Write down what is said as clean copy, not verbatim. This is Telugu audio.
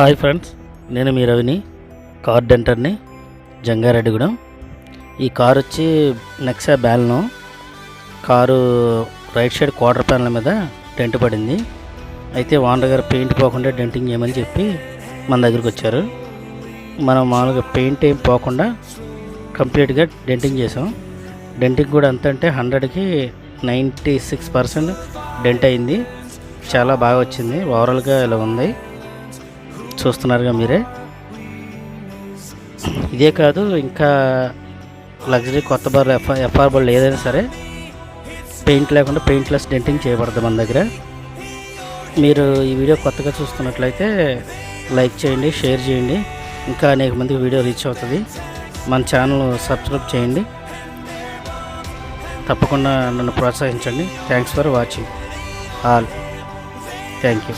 హాయ్ ఫ్రెండ్స్, నేను మీ రవిని, కార్ డెంటర్ని, జంగారెడ్డిగూడెం. ఈ కారు వచ్చి Nexa Baleno car right side quarter panel మీద డెంట్ పడింది. అయితే ఓనర్ గారు పెయింట్ పోకుండా డెంటింగ్ చేయమని చెప్పి మన దగ్గరికి వచ్చారు. మనం మామూలుగా పెయింట్ ఏం పోకుండా కంప్లీట్గా డెంటింగ్ చేసాం. డెంటింగ్ కూడా ఎంత అంటే 100కి 96% డెంట్ అయింది. చాలా బాగా వచ్చింది. ఓవరాల్గా ఇలా ఉంది, చూస్తున్నారుగా మీరే. ఇదే కాదు, ఇంకా లగ్జరీ కొత్త బార్లు ఎఫ్ఆర్ బార్లు ఏదైనా సరే పెయింట్ లేకుండా పెయింట్లెస్ డెంటింగ్ చేయబడుతుంది మన దగ్గర. మీరు ఈ వీడియో కొత్తగా చూస్తున్నట్లయితే లైక్ చేయండి, షేర్ చేయండి. ఇంకా అనేక మందికి వీడియో రీచ్ అవుతుంది. మన ఛానల్ సబ్స్క్రైబ్ చేయండి. తప్పకుండా నన్ను ప్రోత్సహించండి. Thanks for watching all. Thank you.